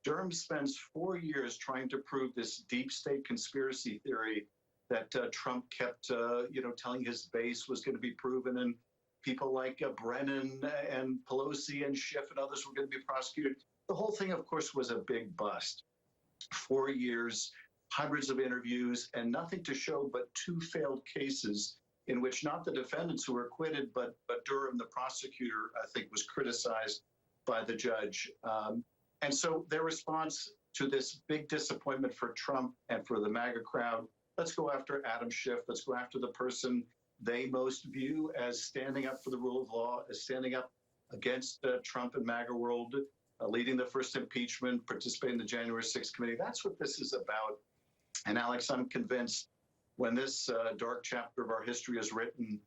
Durham spends 4 years trying to prove this deep state conspiracy theory that Trump kept, telling his base was going to be proven, and people like Brennan and Pelosi and Schiff and others were going to be prosecuted. The whole thing, of course, was a big bust. 4 years, hundreds of interviews, and nothing to show but 2 failed cases in which not the defendants who were acquitted, but Durham, the prosecutor, I think, was criticized by the judge. And so their response to this big disappointment for Trump and for the MAGA crowd, let's go after Adam Schiff. Let's go after the person they most view as standing up for the rule of law, as standing up against Trump and MAGA world, leading the first impeachment, participating in the January 6th committee. That's what this is about. And Alex, I'm convinced when this dark chapter of our history is written,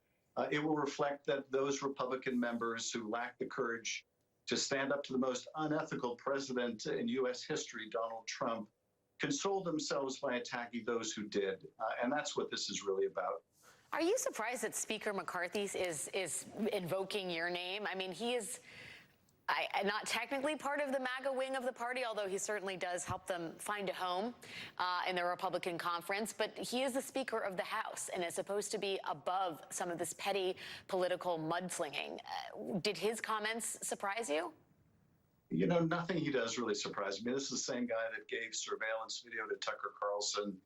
it will reflect that those Republican members who lack the courage to stand up to the most unethical president in U.S. history, Donald Trump, console themselves by attacking those who did. And that's what this is really about. Are you surprised that Speaker McCarthy is invoking your name? I mean, he is not technically part of the MAGA wing of the party, although he certainly does help them find a home in the Republican conference. But he is the Speaker of the House and is supposed to be above some of this petty political mudslinging. Did his comments surprise you? You know, nothing he does really surprises me. This is the same guy that gave surveillance video to Tucker Carlson.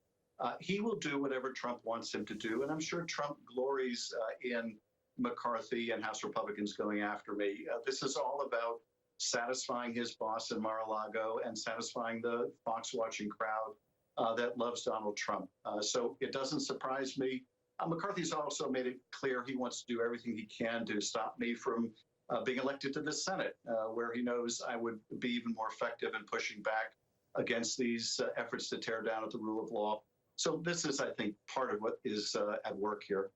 He will do whatever Trump wants him to do, and I'm sure Trump glories in McCarthy and House Republicans going after me. This is all about satisfying his boss in Mar-a-Lago and satisfying the Fox-watching crowd that loves Donald Trump. So it doesn't surprise me. McCarthy's also made it clear he wants to do everything he can to stop me from being elected to the Senate, where he knows I would be even more effective in pushing back against these efforts to tear down the rule of law. So this is, I think, part of what is at work here.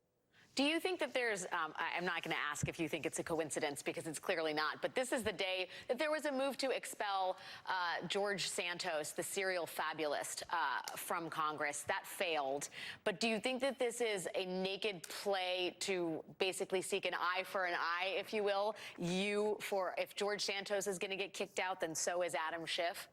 Do you think that there's, I'm not going to ask if you think it's a coincidence because it's clearly not, but this is the day that there was a move to expel George Santos, the serial fabulist, from Congress. That failed. But do you think that this is a naked play to basically seek an eye for an eye, if you will? If George Santos is going to get kicked out, then so is Adam Schiff?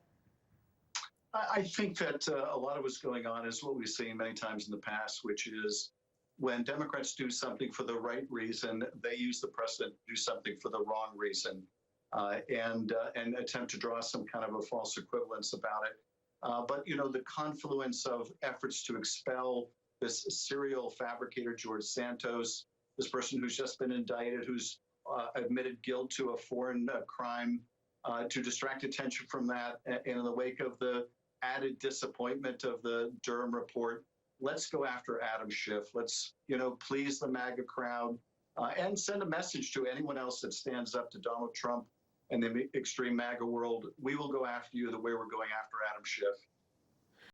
I think that a lot of what's going on is what we've seen many times in the past, which is when Democrats do something for the right reason, they use the precedent to do something for the wrong reason and attempt to draw some kind of a false equivalence about it. But, you know, the confluence of efforts to expel this serial fabricator, George Santos, this person who's just been indicted, who's admitted guilt to a foreign crime, to distract attention from that, and in the wake of the added disappointment of the Durham report, let's go after Adam Schiff. Let's, please the MAGA crowd and send a message to anyone else that stands up to Donald Trump and the extreme MAGA world. We will go after you the way we're going after Adam Schiff.